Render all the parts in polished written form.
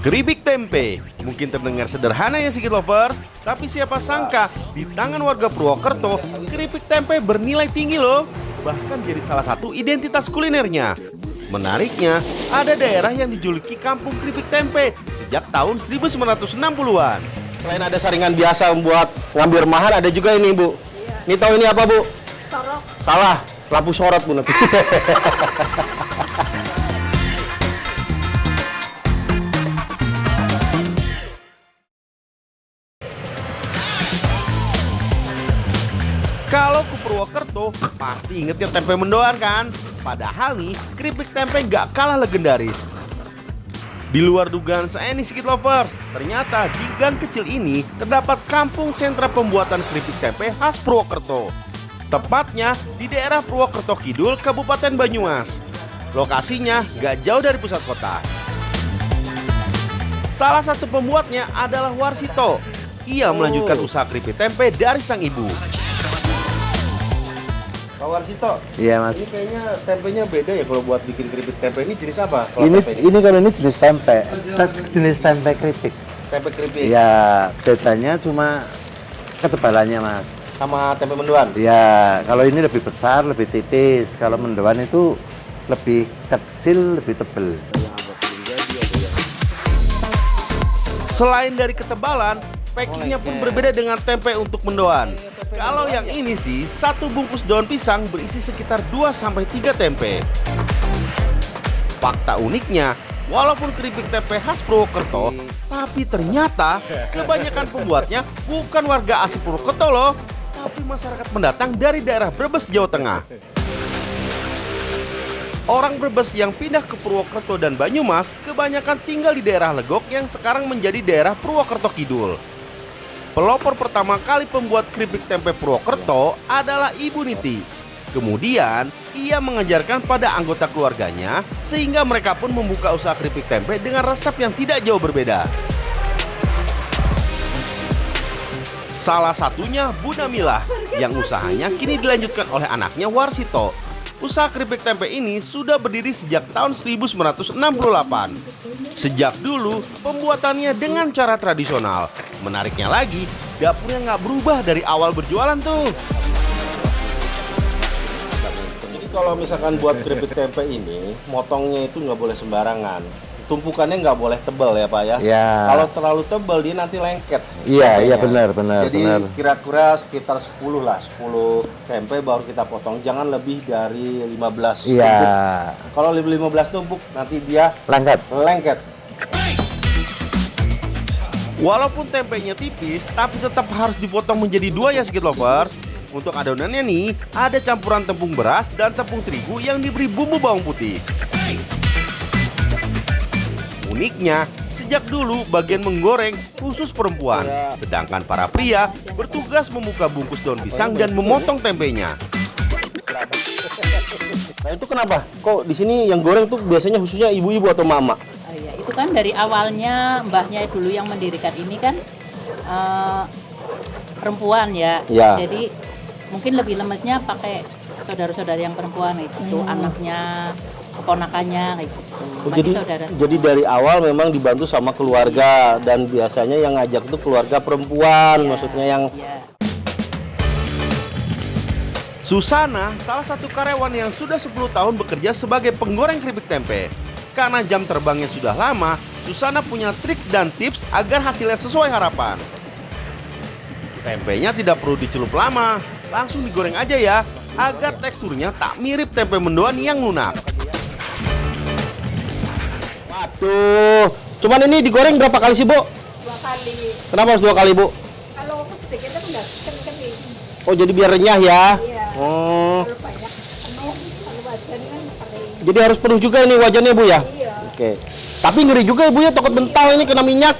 Keripik tempe, mungkin terdengar sederhana ya Skit Lovers, tapi siapa sangka di tangan warga Purwokerto, keripik tempe bernilai tinggi loh. Bahkan jadi salah satu identitas kulinernya. Menariknya, ada daerah yang dijuluki kampung keripik tempe sejak tahun 1960-an. Selain ada saringan biasa buat ngambil remahan, ada juga ini Bu. Ini tahu ini apa Bu? Sorok. Salah, lampu sorot Bu nanti. Kalau ke Purwokerto, pasti inget ya tempe mendoan kan? Padahal nih, keripik tempe nggak kalah legendaris. Di luar dugaan saya nih Skit Lovers, ternyata di gang kecil ini terdapat kampung sentra pembuatan keripik tempe khas Purwokerto. Tepatnya di daerah Purwokerto Kidul, Kabupaten Banyumas. Lokasinya nggak jauh dari pusat kota. Salah satu pembuatnya adalah Warsito. Ia melanjutkan usaha keripik tempe dari sang ibu. Pak Warsito, Iya mas. ini kayaknya tempenya beda ya kalau buat bikin keripik tempe. Ini jenis apa? Kalau Ini tempe kalau ini jenis tempe, jenis tempe keripik. tempe keripik Ya bedanya cuma ketebalannya mas. sama tempe mendoan. Ya kalau ini lebih besar, lebih tipis. Kalau mendoan itu lebih kecil, lebih tebal. Selain dari ketebalan, packingnya pun berbeda dengan tempe untuk mendoan. Kalau yang ini sih, satu bungkus daun pisang berisi sekitar 2-3 tempe. Fakta uniknya, walaupun keripik tempe khas Purwokerto, tapi ternyata kebanyakan pembuatnya bukan warga asli Purwokerto loh, tapi masyarakat pendatang dari daerah Brebes, Jawa Tengah. Orang Brebes yang pindah ke Purwokerto dan Banyumas kebanyakan tinggal di daerah Legok yang sekarang menjadi daerah Purwokerto Kidul. Pelopor pertama kali pembuat keripik tempe Purwokerto adalah Ibu Niti. Kemudian, ia mengajarkan pada anggota keluarganya sehingga mereka pun membuka usaha keripik tempe dengan resep yang tidak jauh berbeda. Salah satunya Bu Namilah, yang usahanya kini dilanjutkan oleh anaknya Warsito. Usaha keripik tempe ini sudah berdiri sejak tahun 1968. Sejak dulu, pembuatannya dengan cara tradisional. Menariknya lagi, dapurnya nggak berubah dari awal berjualan tuh. Jadi kalau misalkan buat keripik tempe ini, motongnya itu nggak boleh sembarangan. Tumpukannya nggak boleh tebal ya Pak ya? Ya. Kalau terlalu tebal dia nanti lengket. Iya tempenya. benar. Jadi kira-kira sekitar 10 lah, 10 tempe baru kita potong. Jangan lebih dari 15 tumpuk. Iya. Kalau lebih 15 tumpuk nanti dia lengket. Walaupun tempenya tipis, tapi tetap harus dipotong menjadi 2 ya Skit Lovers. Untuk adonannya nih, ada campuran tepung beras dan tepung terigu yang diberi bumbu bawang putih. Uniknya, sejak dulu bagian menggoreng khusus perempuan, sedangkan para pria bertugas membuka bungkus daun pisang dan memotong tempenya. Nah itu kenapa? Kok di sini yang goreng tuh biasanya khususnya ibu-ibu atau mama? Oh, iya. Itu kan dari awalnya mbahnya dulu yang mendirikan ini kan perempuan ya. Ya. Jadi mungkin lebih lemesnya pakai saudara-saudara yang perempuan itu anaknya, keponakannya kayak gitu. Jadi dari awal memang dibantu sama keluarga dan biasanya yang ngajak itu keluarga perempuan, maksudnya yang Susana, salah satu karyawan yang sudah 10 tahun bekerja sebagai penggoreng keripik tempe. Karena jam terbangnya sudah lama, Susana punya trik dan tips agar hasilnya sesuai harapan. Tempenya tidak perlu dicelup lama, langsung digoreng aja ya, agar teksturnya tak mirip tempe mendoan yang lunak. Waduh, cuman ini digoreng berapa kali sih Bu? 2 kali. Kenapa harus 2 kali Bu? Kalau sedikit itu enggak kering. Oh jadi biar renyah ya? Iya. Oh, Kalau banyak penuh, kalau wajan kan kering. jadi harus penuh juga ini wajannya Bu ya? Iya. Oke. Tapi ngeri juga ya Bu ya, takut bental ini kena minyak.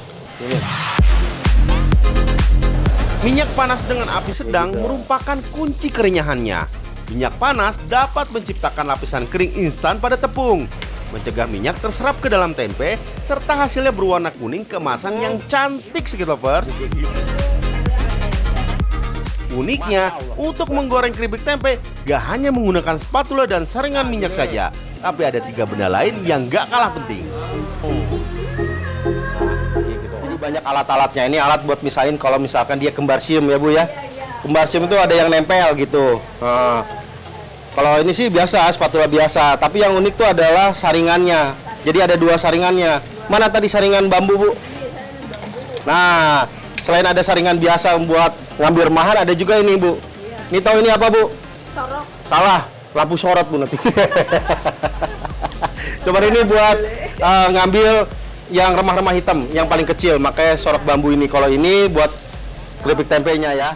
Minyak panas dengan api sedang merupakan kunci kerenyahannya. Minyak panas dapat menciptakan lapisan kering instan pada tepung, mencegah minyak terserap ke dalam tempe, serta hasilnya berwarna kuning kemasan yang cantik Skit Lovers. Uniknya, untuk menggoreng keripik tempe, gak hanya menggunakan spatula dan saringan minyak saja, tapi ada 3 benda lain yang gak kalah penting. banyak alat-alatnya. Ini alat buat misahin kalau misalkan dia kembarsium ya Bu ya. Kembarsium itu ada yang nempel gitu. Nah, kalau ini sih biasa, spatula biasa. Tapi yang unik tuh adalah saringannya. Jadi ada 2 saringannya. Mana tadi saringan bambu Bu? Nah, selain ada saringan biasa buat ngambil remahan, ada juga ini Bu. Ini tahu ini apa Bu? Sorok. Salah, lampu sorot Bu nanti. Coba ini buat ngambil yang remah-remah hitam, yang paling kecil, makanya sorok bambu ini. Kalau ini buat keripik tempenya ya.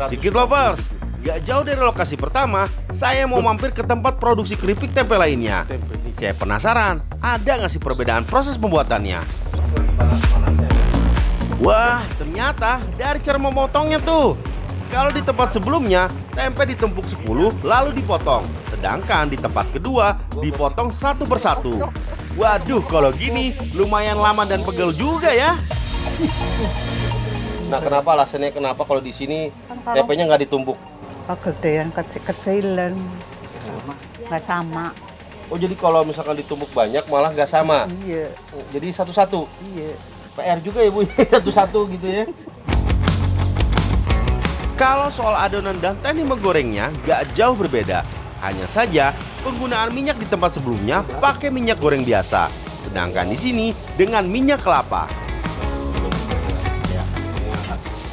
Sikit Lovers, gak jauh dari lokasi pertama, saya mau mampir ke tempat produksi keripik tempe lainnya. Saya penasaran, ada nggak sih perbedaan proses pembuatannya? Wah, ternyata dari cara memotongnya tuh. Kalau di tempat sebelumnya, tempe ditumpuk 10 lalu dipotong. Sedangkan di tempat kedua, dipotong satu persatu. Waduh, kalau gini lumayan lama dan pegel juga ya. Nah, kenapa alasannya kenapa kalau di sini tempenya nggak ditumpuk? Kegedean kecil-kecilan. Nggak sama. Oh, jadi kalau misalkan ditumpuk banyak malah nggak sama. Iya. Jadi satu-satu. Iya. PR juga ya Bu, satu-satu gitu ya. Kalau soal adonan dan teknik menggorengnya gak jauh berbeda. Hanya saja penggunaan minyak di tempat sebelumnya pakai minyak goreng biasa. Sedangkan di sini dengan minyak kelapa.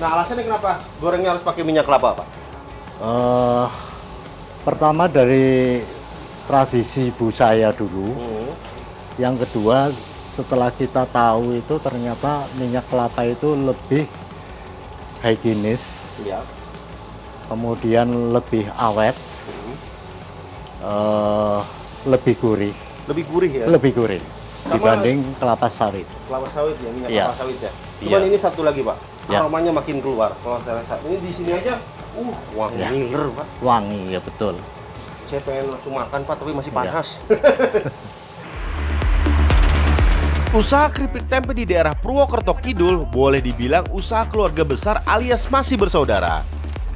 Nah, alasannya kenapa gorengnya harus pakai minyak kelapa Pak? Pertama dari tradisi ibu saya dulu. Yang kedua, setelah kita tahu itu ternyata minyak kelapa itu lebih higienis, Iya. kemudian lebih awet, lebih gurih, Lebih gurih ya? lebih gurih Sama- dibanding kelapa sawit. Kelapa sawit ya, minyak Iya. kelapa sawit ya. Cuman Iya. ini satu lagi Pak, Ya. aromanya makin keluar. Kalau saya rasa ini di sini aja, wangi Ya. ngiler Pak. Wangi ya betul. Saya pengen langsung makan Pak, tapi masih Iya. panas. Usaha keripik tempe di daerah Purwokerto Kidul boleh dibilang usaha keluarga besar alias masih bersaudara.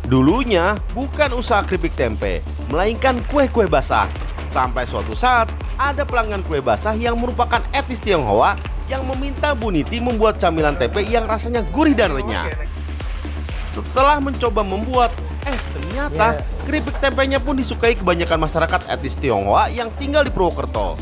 Dulunya bukan usaha keripik tempe, melainkan kue-kue basah. Sampai suatu saat ada pelanggan kue basah yang merupakan etnis Tionghoa yang meminta Bu Niti membuat camilan tempe yang rasanya gurih dan renyah. Setelah mencoba membuat, ternyata keripik tempenya pun disukai kebanyakan masyarakat etnis Tionghoa yang tinggal di Purwokerto.